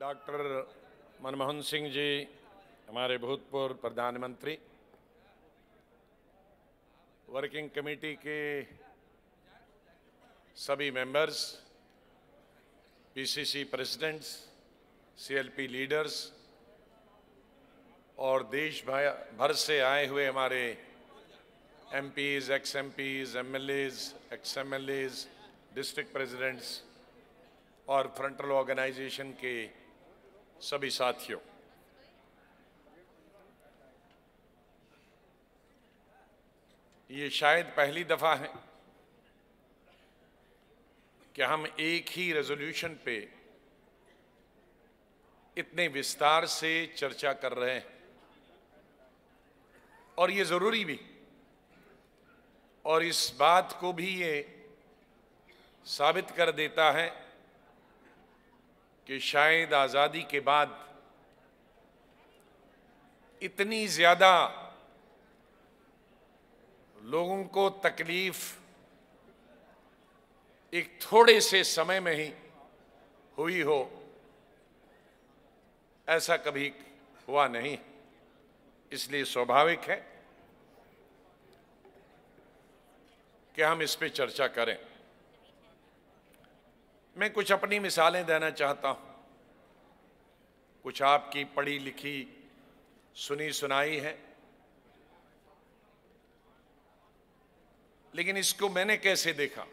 Doctor Manmohan Singh ji, हमारे भूतपूर्व प्रधानमंत्री, वर्किंग कमेटी के सभी members, PCC presidents, CLP leaders और देश भर से आए हुए हमारे MPs, ex MPs, MLAs, district presidents और फ्रंटल ऑर्गेनाइजेशन के सभी साथियों, ये शायद पहली दफा है कि हम एक ही रेजोल्यूशन पे इतने विस्तार से चर्चा कर रहे हैं, और ये जरूरी भी, और इस बात को भी ये साबित कर देता है कि शायद आजादी के बाद इतनी ज्यादा लोगों को तकलीफ एक थोड़े से समय में ही हुई हो, ऐसा कभी हुआ नहीं। इसलिए स्वाभाविक है कि हम इस पे चर्चा करें। मैं कुछ अपनी मिसालें देना चाहता हूं, कुछ आपकी पढ़ी लिखी सुनी सुनाई है, लेकिन इसको मैंने कैसे देखा।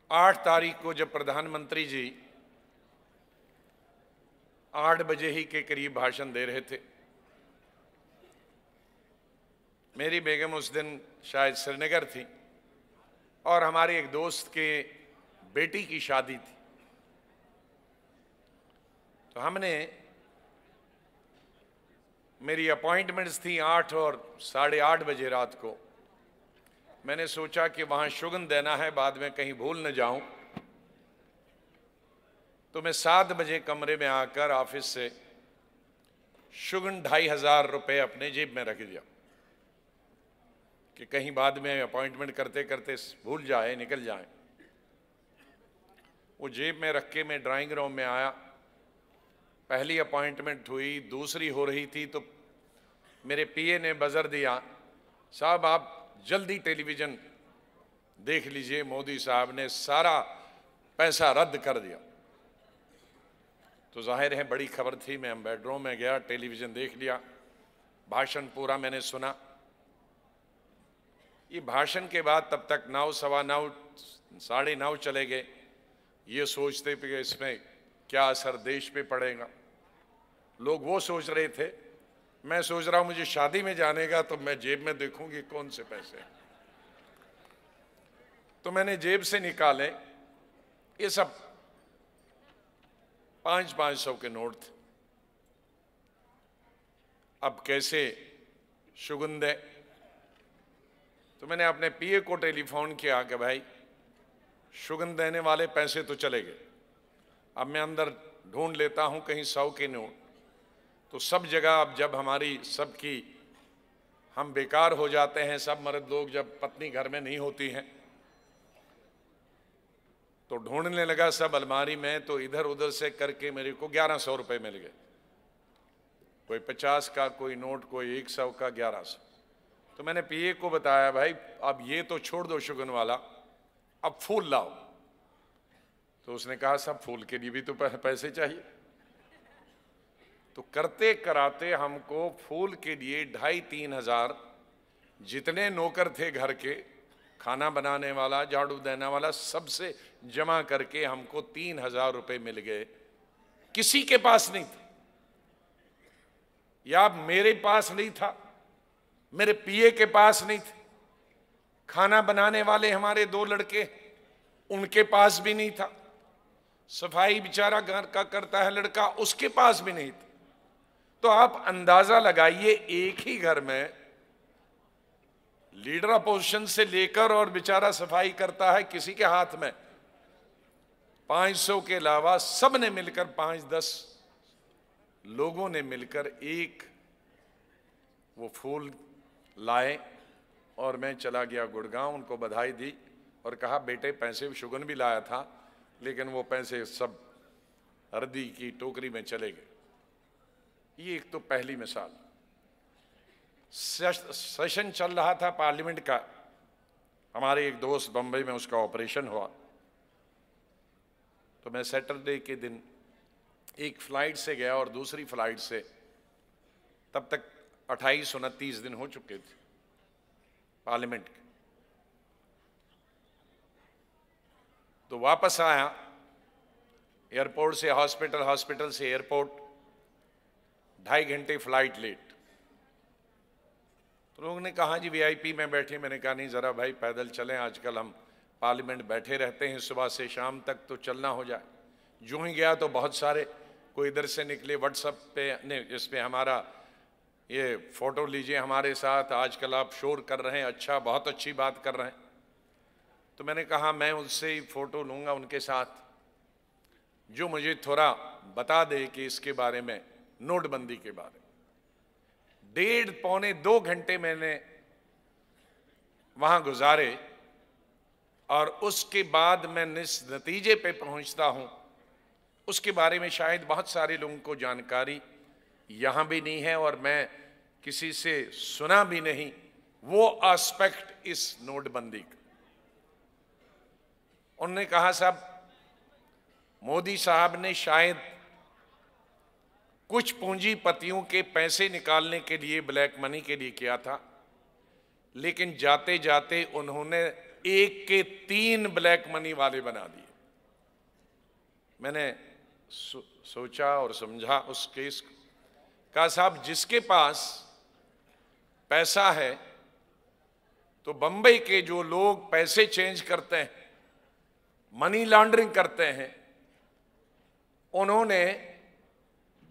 8 तारीख को जब प्रधानमंत्री जी 8 बजे ही के करीब भाषण दे रहे थे, मेरी बेगम उस दिन शायद श्रीनगर थी और हमारे एक दोस्त के बेटी की शादी थी, तो हमने, मेरी अपॉइंटमेंट्स थी 8 और 8:30 बजे रात को। मैंने सोचा कि वहां शुगन देना है, बाद में कहीं भूल न जाऊं, तो मैं 7 बजे कमरे में आकर ऑफिस से शुगन 2500 रुपए अपने जेब में रख दिया कि कहीं बाद में अपॉइंटमेंट करते करते भूल जाए, निकल जाए। वो जेब में रख के मैं ड्राइंग रूम में आया। पहली अपॉइंटमेंट हुई, दूसरी हो रही थी, तो मेरे पीए ने बजर दिया, साहब आप जल्दी टेलीविजन देख लीजिए, मोदी साहब ने सारा पैसा रद्द कर दिया। तो जाहिर है बड़ी खबर थी। मैं बेडरूम में गया, टेलीविजन देख लिया, भाषण पूरा मैंने सुना। ये भाषण के बाद तब तक 9, सवा 9, 9:30 चले गए, ये सोचते कि इसमें क्या असर देश पे पड़ेगा। लोग वो सोच रहे थे, मैं सोच रहा हूं मुझे शादी में जाने का, तो मैं जेब में देखूंगी कौन से पैसे। तो मैंने जेब से निकाले, ये सब 500 के नोट थे। अब कैसे शुगन दे, तो मैंने अपने पीए को टेलीफोन किया कि भाई शुगन देने वाले पैसे तो चले गए, अब मैं अंदर ढूंढ लेता हूं कहीं 100 के नोट। तो सब जगह अब जब हमारी सबकी, हम बेकार हो जाते हैं, सब मर्द लोग जब पत्नी घर में नहीं होती हैं, तो ढूंढने लगा सब अलमारी में, तो इधर उधर से करके मेरे को 1100 रुपए मिल गए। कोई 50 का, कोई नोट, कोई 100 का, 1100। तो मैंने पीए को बताया, भाई अब ये तो छोड़ दो शुगन वाला, अब फूल लाओ। तो उसने कहा सब फूल के लिए भी तो पैसे चाहिए। तो करते कराते हमको फूल के लिए 2500-3 हजार, जितने नौकर थे घर के, खाना बनाने वाला, झाड़ू देने वाला, सबसे जमा करके हमको 3000 रुपए मिल गए। किसी के पास नहीं था, या मेरे पास नहीं था, मेरे पीए के पास नहीं थे, खाना बनाने वाले हमारे 2 लड़के, उनके पास भी नहीं था, सफाई बेचारा घर का करता है लड़का, उसके पास भी नहीं था। तो आप अंदाजा लगाइए, एक ही घर में लीडर अपोजिशन से लेकर और बेचारा सफाई करता है, किसी के हाथ में 500 के अलावा सब ने मिलकर, 5-10 लोगों ने मिलकर एक वो फूल लाए, और मैं चला गया गुड़गांव, उनको बधाई दी और कहा बेटे पैसे शुगन भी लाया था, लेकिन वो पैसे सब हरदी की टोकरी में चले गए। ये एक तो पहली मिसाल। सेशन चल रहा था पार्लियामेंट का, हमारे एक दोस्त बंबई में उसका ऑपरेशन हुआ, तो मैं सैटरडे के दिन एक फ्लाइट से गया और दूसरी फ्लाइट से, तब तक 28-29 दिन हो चुके थे पार्लियामेंट के। तो वापस आया एयरपोर्ट से हॉस्पिटल, हॉस्पिटल से एयरपोर्ट, 2.5 घंटे फ्लाइट लेट। तो लोगों ने कहा जी वीआईपी में बैठे। मैंने कहा नहीं, जरा भाई पैदल चलें, आजकल हम पार्लियामेंट बैठे रहते हैं, सुबह से शाम तक तो चलना हो जाए। जो ही गया तो बहुत सारे, कोई इधर से निकले, व्हाट्सएप पे ने इस पे हमारा ये फोटो लीजिए हमारे साथ, आजकल आप शोर कर रहे हैं, अच्छा, बहुत अच्छी बात कर रहे हैं। तो मैंने कहा मैं उससे ही फोटो लूंगा उनके साथ जो मुझे थोड़ा बता दे कि इसके बारे में, नोटबंदी के बारे में। 1.5-2 घंटे मैंने वहां गुजारे और उसके बाद मैं इस नतीजे पे पहुंचता हूं, उसके बारे में शायद बहुत सारे लोगों को जानकारी यहां भी नहीं है और मैं किसी से सुना भी नहीं, वो एस्पेक्ट इस नोटबंदी का। उन्होंने कहा साहब मोदी साहब ने शायद कुछ पूंजीपतियों के पैसे निकालने के लिए, ब्लैक मनी के लिए किया था, लेकिन जाते जाते उन्होंने 1 के 3 ब्लैक मनी वाले बना दिए। मैंने सोचा और समझा उस केस को। कहा साहब जिसके पास पैसा है, तो बंबई के जो लोग पैसे चेंज करते हैं, मनी लॉन्ड्रिंग करते हैं, उन्होंने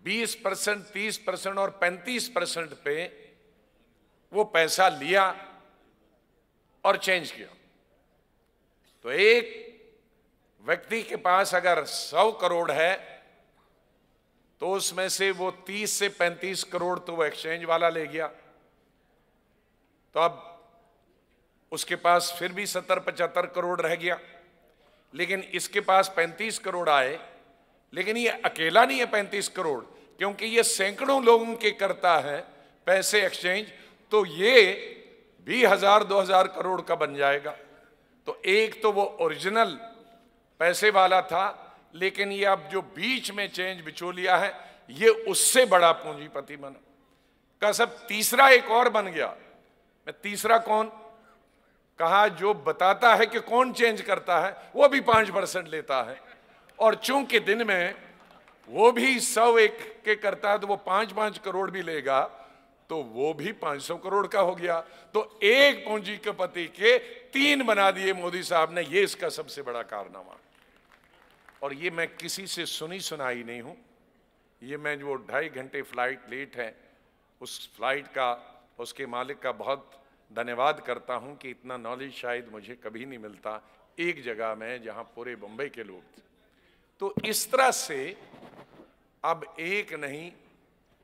20%, 30% और 35% पे वो पैसा लिया और चेंज किया। तो एक व्यक्ति के पास अगर 100 करोड़ है तो उसमें से वो 30 से 35 करोड़ तो वो एक्सचेंज वाला ले गया। तो अब उसके पास फिर भी 70-75 करोड़ रह गया, लेकिन इसके पास 35 करोड़ आए। लेकिन ये अकेला नहीं है 35 करोड़, क्योंकि ये सैकड़ों लोगों के करता है पैसे एक्सचेंज, तो ये भी 1000-2000 करोड़ का बन जाएगा। तो एक तो वो ओरिजिनल पैसे वाला था, लेकिन ये अब जो बीच में चेंज बिचौलिया है, ये उससे बड़ा पूंजीपति बना। का सब तीसरा एक और बन गया। मैं तीसरा कौन कहा, जो बताता है कि कौन चेंज करता है, वो भी 5% लेता है, और चूंकि दिन में वो भी 100 के करता है, तो वो 5-5 करोड़ भी लेगा, तो वो भी 500 करोड़ का हो गया। तो एक पूंजीपति के 3 बना दिए मोदी साहब ने। ये इसका सबसे बड़ा कारनामा। और ये मैं किसी से सुनी सुनाई नहीं हूं, ये मैं जो 2.5 घंटे फ्लाइट लेट है, उस फ्लाइट का, उसके मालिक का बहुत धन्यवाद करता हूं कि इतना नॉलेज शायद मुझे कभी नहीं मिलता एक जगह में जहां पूरे मुंबई के लोग थे। तो इस तरह से अब एक नहीं,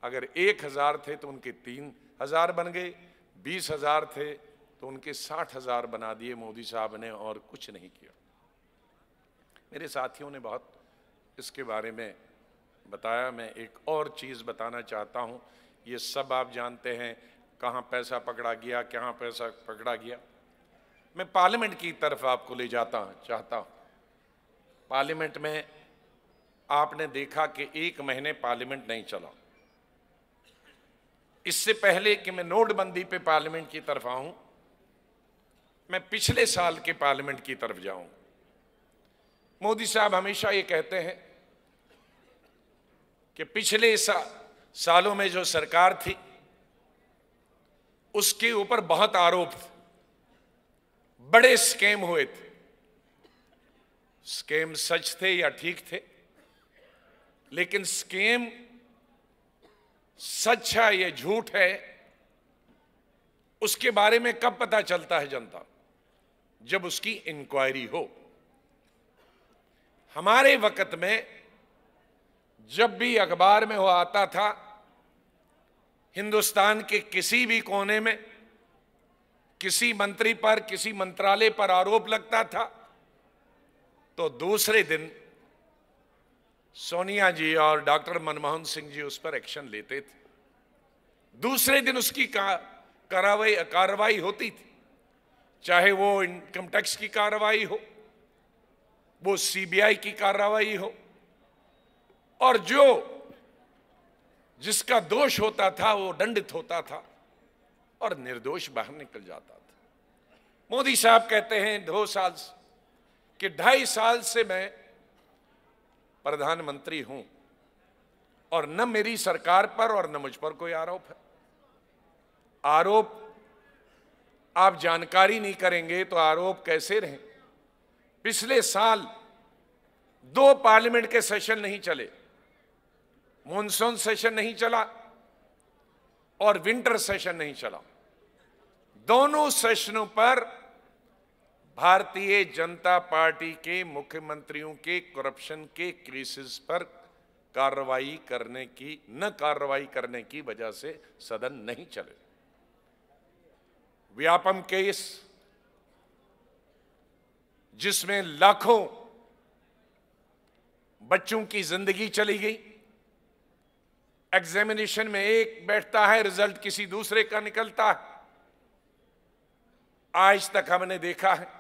अगर 1000 थे तो उनके 3000 बन गए, 20,000 थे तो उनके 60,000 बना दिए मोदी साहब ने, और कुछ नहीं किया। मेरे साथियों ने बहुत इसके बारे में बताया। मैं एक और चीज़ बताना चाहता हूँ। ये सब आप जानते हैं, कहाँ पैसा पकड़ा गया, कहाँ पैसा पकड़ा गया। मैं पार्लियामेंट की तरफ आपको ले चाहता हूँ। पार्लियामेंट में आपने देखा कि 1 महीने पार्लियामेंट नहीं चला। इससे पहले कि मैं नोटबंदी पे पार्लियामेंट की तरफ आऊं, मैं पिछले साल के पार्लियामेंट की तरफ जाऊं। मोदी साहब हमेशा ये कहते हैं कि पिछले सालों में जो सरकार थी उसके ऊपर बहुत आरोप थे, बड़े स्कैम हुए थे। स्कैम सच थे या ठीक थे, लेकिन स्कैम सच है या झूठ है, उसके बारे में कब पता चलता है जनता? जब उसकी इंक्वायरी हो। हमारे वक्त में जब भी अखबार में वो आता था, हिंदुस्तान के किसी भी कोने में किसी मंत्री पर, किसी मंत्रालय पर आरोप लगता था, तो दूसरे दिन सोनिया जी और डॉक्टर मनमोहन सिंह जी उस पर एक्शन लेते थे, दूसरे दिन उसकी कार्रवाई होती थी, चाहे वो इनकम टैक्स की कार्रवाई हो, वो सीबीआई की कार्रवाई हो, और जिसका दोष होता था वो दंडित होता था और निर्दोष बाहर निकल जाता था। मोदी साहब कहते हैं 2 साल से कि 2.5 साल से मैं प्रधानमंत्री हूं और न मेरी सरकार पर और न मुझ पर कोई आरोप है। आरोप आप जानकारी नहीं करेंगे तो आरोप कैसे रहें? पिछले साल 2 पार्लियामेंट के सेशन नहीं चले, मॉनसून सेशन नहीं चला और विंटर सेशन नहीं चला। दोनों सेशनों पर भारतीय जनता पार्टी के मुख्यमंत्रियों के करप्शन के केसेस पर न कार्रवाई करने की वजह से सदन नहीं चले। व्यापम केस, जिसमें लाखों बच्चों की जिंदगी चली गई, एग्जामिनेशन में एक बैठता है, रिजल्ट किसी दूसरे का निकलता है। आज तक हमने देखा है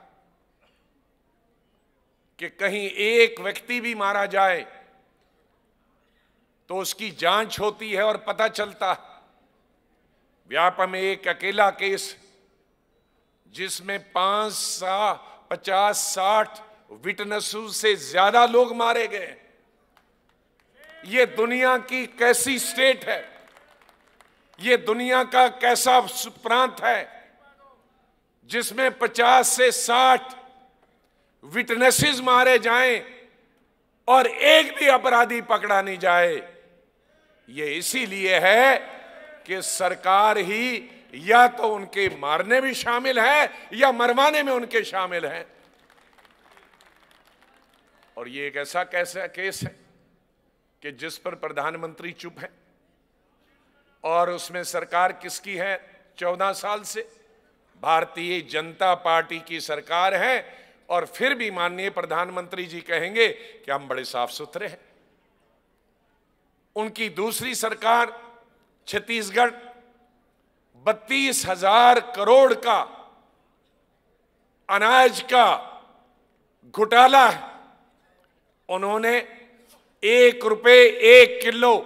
कि कहीं एक व्यक्ति भी मारा जाए तो उसकी जांच होती है और पता चलता है। व्यापम में एक अकेला केस जिसमें 50-60 विटनेसों से ज्यादा लोग मारे गए। ये दुनिया की कैसी स्टेट है? ये दुनिया का कैसा प्रांत है जिसमें 50 से 60 विटनेसेस मारे जाएं और एक भी अपराधी पकड़ा नहीं जाए? ये इसीलिए है कि सरकार ही या तो उनके मारने में शामिल है या मरवाने में उनके शामिल है। और ये एक ऐसा केस है कि जिस पर प्रधानमंत्री चुप है और उसमें सरकार किसकी है? 14 साल से भारतीय जनता पार्टी की सरकार है। और फिर भी माननीय प्रधानमंत्री जी कहेंगे कि हम बड़े साफ सुथरे हैं। उनकी दूसरी सरकार छत्तीसगढ़ 32,000 करोड़ का अनाज का घोटाला है। उन्होंने 1 रुपए 1 किलो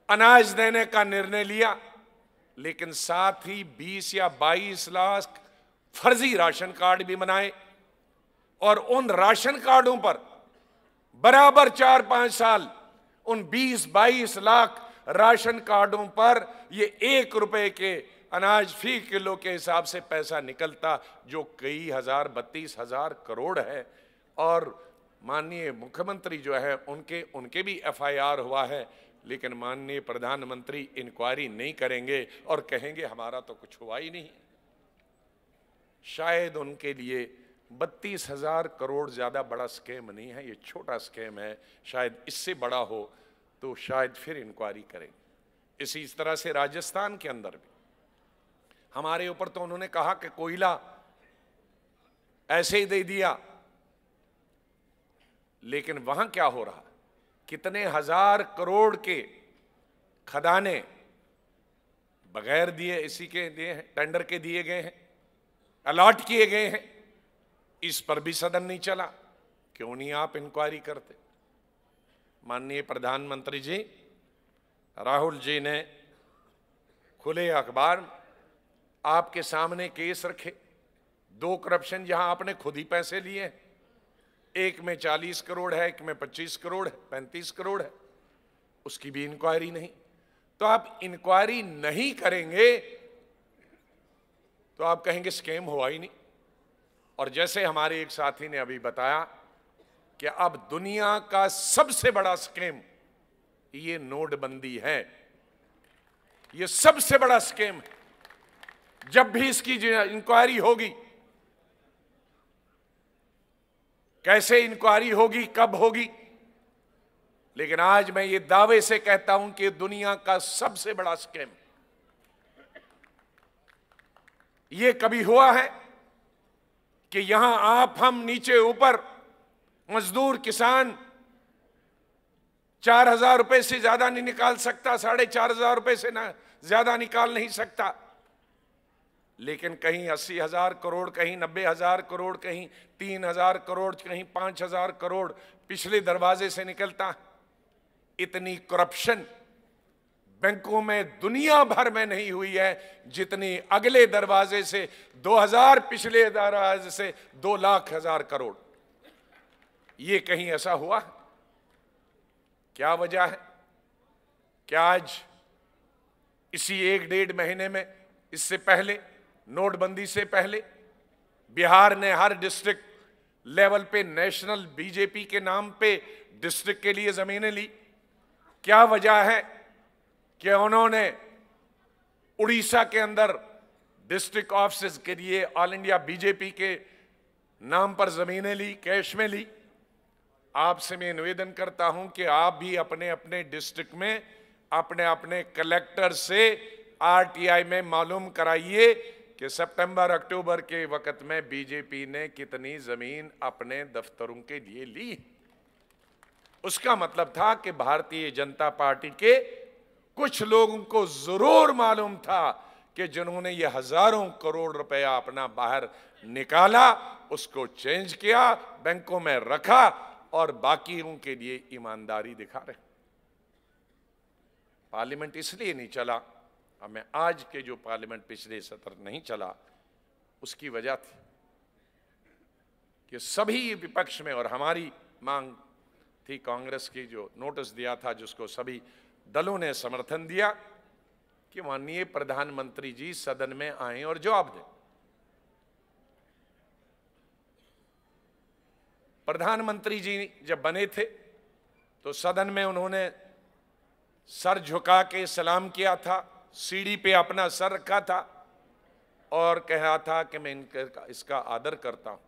अनाज देने का निर्णय लिया, लेकिन साथ ही 20 या 22 लाख फर्जी राशन कार्ड भी बनाए और उन राशन कार्डों पर बराबर 4-5 साल उन 20-22 लाख राशन कार्डों पर ये 1 रुपए के अनाज फी किलो के हिसाब से पैसा निकलता, जो कई हजार 32,000 करोड़ है। और माननीय मुख्यमंत्री जो है उनके भी FIR हुआ है, लेकिन माननीय प्रधानमंत्री इंक्वायरी नहीं करेंगे और कहेंगे हमारा तो कुछ हुआ ही नहीं। शायद उनके लिए 32,000 करोड़ ज्यादा बड़ा स्कैम नहीं है, ये छोटा स्कैम है। शायद इससे बड़ा हो तो शायद फिर इंक्वायरी करेंगे। इसी तरह से राजस्थान के अंदर भी हमारे ऊपर तो उन्होंने कहा कि कोयला ऐसे ही दे दिया, लेकिन वहां क्या हो रहा? कितने हजार करोड़ के खदाने बगैर दिए इसी के दिए हैं, टेंडर के दिए गए हैं, अलॉट किए गए हैं। इस पर भी सदन नहीं चला। क्यों नहीं आप इंक्वायरी करते? माननीय प्रधानमंत्री जी, राहुल जी ने खुले अखबार आपके सामने केस रखे। 2 करप्शन जहां आपने खुद ही पैसे लिए, एक में 40 करोड़ है, एक में 25 करोड़ है, 35 करोड़ है, उसकी भी इंक्वायरी नहीं। तो आप इंक्वायरी नहीं करेंगे तो आप कहेंगे स्कैम हुआ ही नहीं। और जैसे हमारे एक साथी ने अभी बताया कि अब दुनिया का सबसे बड़ा स्कैम ये नोटबंदी है। ये सबसे बड़ा स्कैम है। जब भी इसकी इंक्वायरी होगी, कैसे इंक्वायरी होगी, कब होगी, लेकिन आज मैं ये दावे से कहता हूं कि दुनिया का सबसे बड़ा स्कैम। ये कभी हुआ है कि यहां आप हम नीचे ऊपर मजदूर किसान 4,000 रुपए से ज्यादा नहीं निकाल सकता, 4,500 रुपए से ना ज्यादा निकाल नहीं सकता। लेकिन कहीं 80,000 करोड़, कहीं 90,000 करोड़, कहीं 3,000 करोड़, कहीं 5,000 करोड़ पिछले दरवाजे से निकलता। इतनी करप्शन बैंकों में दुनिया भर में नहीं हुई है जितनी अगले दरवाजे से 2,000, पिछले दरवाजे से 2,00,000 करोड़। ये कहीं ऐसा हुआ? क्या वजह है? क्या आज इसी 1-1.5 महीने में, इससे पहले नोटबंदी से पहले बिहार ने हर डिस्ट्रिक्ट लेवल पे नेशनल बीजेपी के नाम पे डिस्ट्रिक्ट के लिए जमीनें ली? क्या वजह है कि उन्होंने उड़ीसा के अंदर डिस्ट्रिक्ट ऑफिस के लिए ऑल इंडिया बीजेपी के नाम पर जमीनें ली, कैश में ली? आपसे मैं निवेदन करता हूं कि आप भी अपने अपने डिस्ट्रिक्ट में अपने अपने कलेक्टर से आरटीआई में मालूम कराइए कि सितंबर अक्टूबर के वक्त में बीजेपी ने कितनी जमीन अपने दफ्तरों के लिए ली। उसका मतलब था कि भारतीय जनता पार्टी के कुछ लोगों को जरूर मालूम था कि जिन्होंने ये हजारों करोड़ रुपया अपना बाहर निकाला, उसको चेंज किया, बैंकों में रखा और बाकियों के लिए ईमानदारी दिखा रहे। पार्लियामेंट इसलिए नहीं चला, अब मैं आज के जो पार्लियामेंट पिछले सत्र नहीं चला उसकी वजह थी कि सभी विपक्ष में, और हमारी मांग थी कांग्रेस की जो नोटिस दिया था जिसको सभी दलों ने समर्थन दिया कि माननीय प्रधानमंत्री जी सदन में आए और जवाब दें। प्रधानमंत्री जी जब बने थे तो सदन में उन्होंने सर झुका के सलाम किया था, सीढ़ी पे अपना सर रखा था और कहा था कि मैं इसका आदर करता हूं।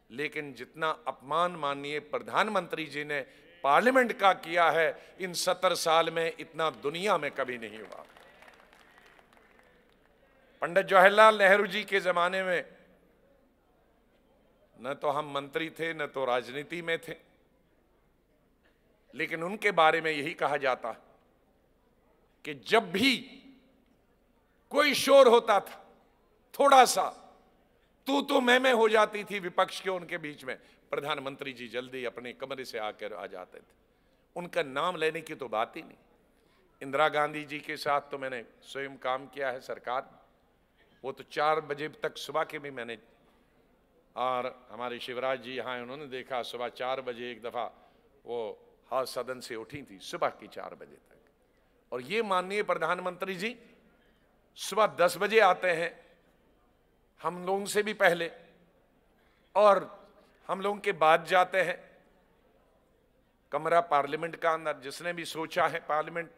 लेकिन जितना अपमान माननीय प्रधानमंत्री जी ने पार्लियामेंट का किया है इन 70 साल में, इतना दुनिया में कभी नहीं हुआ। पंडित जवाहरलाल नेहरू जी के जमाने में न तो हम मंत्री थे न तो राजनीति में थे, लेकिन उनके बारे में यही कहा जाता कि जब भी कोई शोर होता था, थोड़ा सा तू मैं हो जाती थी विपक्ष के उनके बीच में, प्रधानमंत्री जी जल्दी अपने कमरे से आकर आ जाते थे। उनका नाम लेने की तो बात ही नहीं। इंदिरा गांधी जी के साथ तो मैंने स्वयं काम किया है सरकार, वो तो 4 बजे तक सुबह के भी मैंने, और हमारे शिवराज जी यहाँ उन्होंने देखा सुबह 4 बजे एक दफ़ा वो हाउस सदन से उठी थी सुबह की 4 बजे तक। और ये माननीय प्रधानमंत्री जी सुबह 10 बजे आते हैं, हम लोगों से भी पहले, और हम लोगों के बाद जाते हैं कमरा पार्लियामेंट का अंदर। जिसने भी सोचा है पार्लियामेंट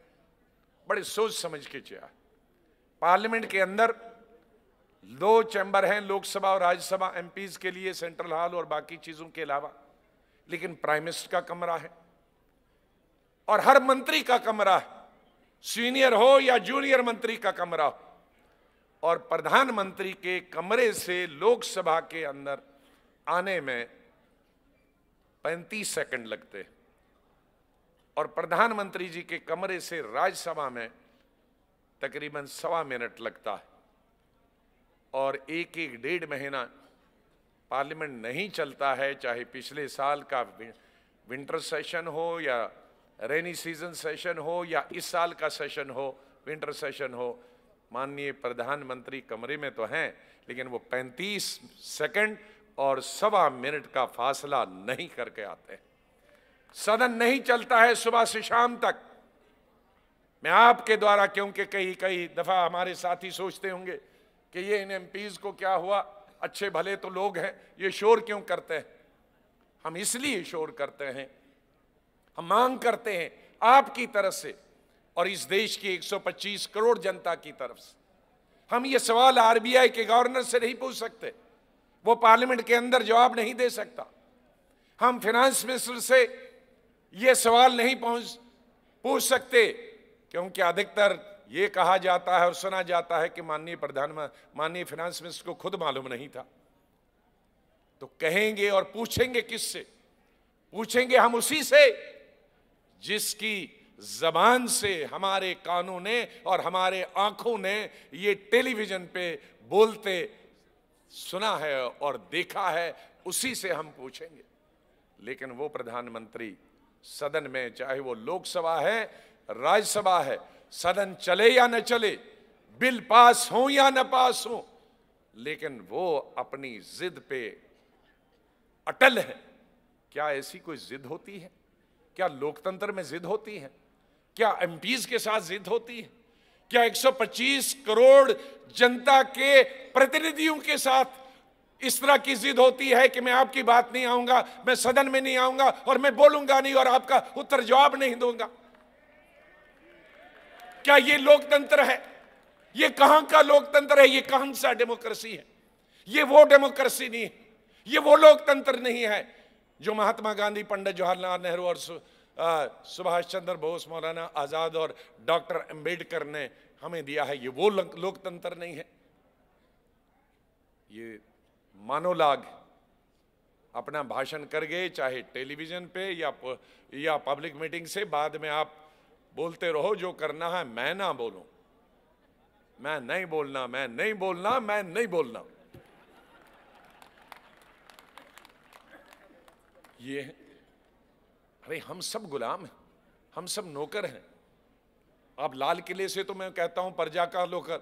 बड़े सोच समझ के किया। पार्लियामेंट के अंदर 2 चैम्बर हैं, लोकसभा और राज्यसभा, एमपीज के लिए सेंट्रल हॉल और बाकी चीजों के अलावा, लेकिन प्राइम मिनिस्टर का कमरा है और हर मंत्री का कमरा है, सीनियर हो या जूनियर मंत्री का कमरा हो। और प्रधानमंत्री के कमरे से लोकसभा के अंदर आने में 35 सेकंड लगते हैं और प्रधानमंत्री जी के कमरे से राज्यसभा में तकरीबन 1.25 मिनट लगता है। और 1-1.5 महीना पार्लियामेंट नहीं चलता है, चाहे पिछले साल का विंटर सेशन हो या रेनी सीजन सेशन हो या इस साल का सेशन हो, विंटर सेशन हो। माननीय प्रधानमंत्री कमरे में तो हैं, लेकिन वो 35 सेकंड और 1.25 मिनट का फासला नहीं करके आते। सदन नहीं चलता है सुबह से शाम तक। मैं आपके द्वारा, क्योंकि कई दफा हमारे साथी सोचते होंगे कि ये इन एमपीज को क्या हुआ, अच्छे भले तो लोग हैं, ये शोर क्यों करते हैं। हम इसलिए शोर करते हैं, हम मांग करते हैं आपकी तरफ से और इस देश की 125 करोड़ जनता की तरफ से। हम ये सवाल आरबीआई के गवर्नर से नहीं पूछ सकते, वो पार्लियामेंट के अंदर जवाब नहीं दे सकता। हम फाइनेंस मिनिस्टर से ये सवाल नहीं पूछ सकते, क्योंकि अधिकतर ये कहा जाता है और सुना जाता है कि माननीय फाइनेंस मिनिस्टर को खुद मालूम नहीं था। तो कहेंगे और पूछेंगे किससे? पूछेंगे हम उसी से जिसकी जबान से हमारे कानों ने और हमारे आंखों ने ये टेलीविजन पे बोलते सुना है और देखा है, उसी से हम पूछेंगे। लेकिन वो प्रधानमंत्री सदन में, चाहे वो लोकसभा है, राज्यसभा है, सदन चले या न चले, बिल पास हो या न पास हो, लेकिन वो अपनी जिद पे अटल है। क्या ऐसी कोई जिद होती है? क्या लोकतंत्र में जिद होती है? क्या एमपीज के साथ जिद होती है? क्या 125 करोड़ जनता के प्रतिनिधियों के साथ इस तरह की जिद होती है कि मैं आपकी बात नहीं आऊंगा, मैं सदन में नहीं आऊंगा और मैं बोलूंगा नहीं और आपका उत्तर जवाब नहीं दूंगा? क्या ये लोकतंत्र है? ये कहां का लोकतंत्र है? ये कहां सा डेमोक्रेसी है? ये वो डेमोक्रेसी नहीं है, ये वो लोकतंत्र नहीं है जो महात्मा गांधी, पंडित जवाहरलाल नेहरू और सुभाष चंद्र बोस, मौलाना आजाद और डॉक्टर अंबेडकर ने हमें दिया है। ये वो लोकतंत्र नहीं है। ये मानोलाग अपना भाषण कर गए, चाहे टेलीविजन पे या पब्लिक मीटिंग से, बाद में आप बोलते रहो जो करना है, मैं ना बोलूं, मैं नहीं बोलना, मैं नहीं बोलना, मैं नहीं बोलना। ये अरे हम सब गुलाम हैं, हम सब नौकर हैं। आप लाल किले से तो मैं कहता हूं प्रजा का नौकर,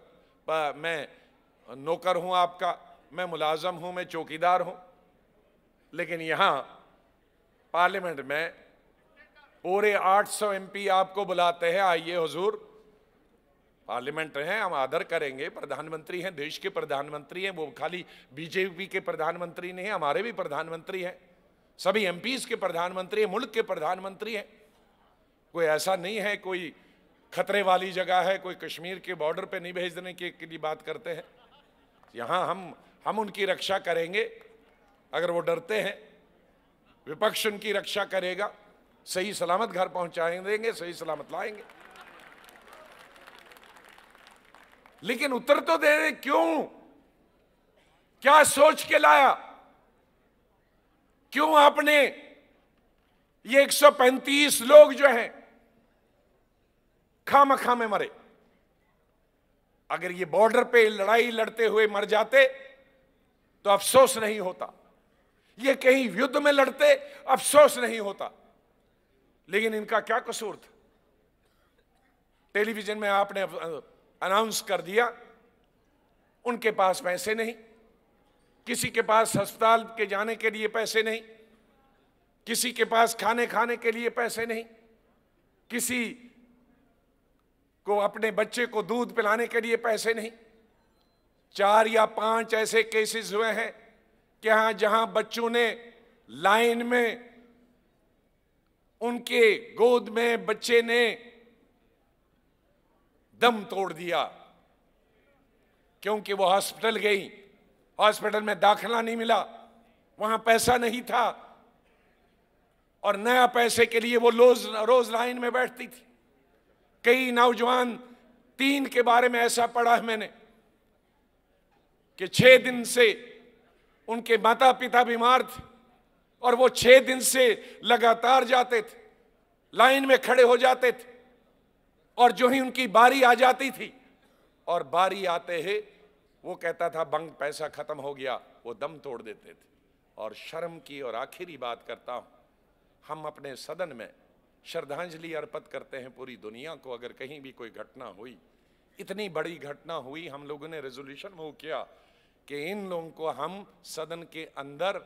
मैं नौकर हूं आपका, मैं मुलाजम हूं, मैं चौकीदार हूं। लेकिन यहां पार्लियामेंट में पूरे 800 एमपी आपको बुलाते हैं, आइए हुजूर, पार्लियामेंट है, हम आदर करेंगे। प्रधानमंत्री हैं, देश के प्रधानमंत्री हैं, वो खाली बीजेपी के प्रधानमंत्री नहीं है, हमारे भी प्रधानमंत्री हैं, सभी एमपीज के प्रधानमंत्री हैं, मुल्क के प्रधानमंत्री हैं। कोई ऐसा नहीं है कोई खतरे वाली जगह है, कोई कश्मीर के बॉर्डर पे नहीं भेजने के लिए बात करते हैं। यहां हम उनकी रक्षा करेंगे। अगर वो डरते हैं, विपक्ष उनकी रक्षा करेगा, सही सलामत घर पहुंचाएंगे, देंगे, सही सलामत लाएंगे। लेकिन उत्तर तो दे रहे, क्यों? क्या सोच के लाया? क्यों आपने ये 135 लोग जो हैं खामखा में मरे? अगर ये बॉर्डर पे लड़ाई लड़ते हुए मर जाते तो अफसोस नहीं होता, ये कहीं युद्ध में लड़ते अफसोस नहीं होता। लेकिन इनका क्या कसूर था? टेलीविजन में आपने अनाउंस कर दिया, उनके पास पैसे नहीं, किसी के पास अस्पताल के जाने के लिए पैसे नहीं, किसी के पास खाने के लिए पैसे नहीं, किसी को अपने बच्चे को दूध पिलाने के लिए पैसे नहीं। 4 या 5 ऐसे केसेस हुए हैं कि जहां बच्चों ने लाइन में, उनके गोद में बच्चे ने दम तोड़ दिया क्योंकि वो हॉस्पिटल गई, हॉस्पिटल में दाखिला नहीं मिला, वहां पैसा नहीं था और नया पैसे के लिए वो रोज लाइन में बैठती थी। कई नौजवान, 3 के बारे में ऐसा पढ़ा है मैंने कि 6 दिन से उनके माता पिता बीमार थे और वो 6 दिन से लगातार जाते थे, लाइन में खड़े हो जाते थे, और जो ही उनकी बारी आ जाती थी और बारी आते ही वो कहता था बंक पैसा खत्म हो गया, वो दम तोड़ देते थे। और शर्म की और आखिरी बात करता हूं, हम अपने सदन में श्रद्धांजलि अर्पित करते हैं पूरी दुनिया को। अगर कहीं भी कोई घटना हुई, इतनी बड़ी घटना हुई, हम लोगों ने रेजोल्यूशन मूव किया कि इन लोगों को हम सदन के अंदर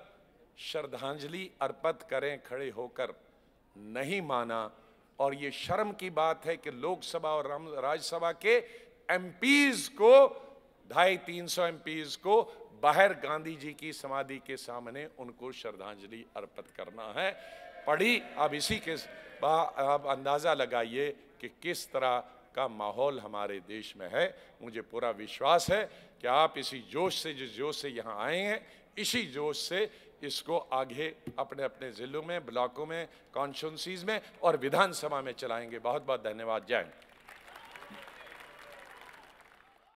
श्रद्धांजलि अर्पित करें खड़े होकर, नहीं माना। और ये शर्म की बात है कि लोकसभा और राज्यसभा के एमपीज को, 250-300 एमपीज को बाहर गांधी जी की समाधि के सामने उनको श्रद्धांजलि अर्पित करना है। पढ़ी, अब इसी के आप अंदाजा लगाइए कि किस तरह का माहौल हमारे देश में है। मुझे पूरा विश्वास है कि आप इसी जोश से, जिस जोश से यहाँ आए हैं, इसी जोश से इसको आगे अपने अपने जिलों में, ब्लॉकों में, कॉन्स्टिट्यूंसीज में और विधानसभा में चलाएंगे। बहुत बहुत धन्यवाद। जय हिंद।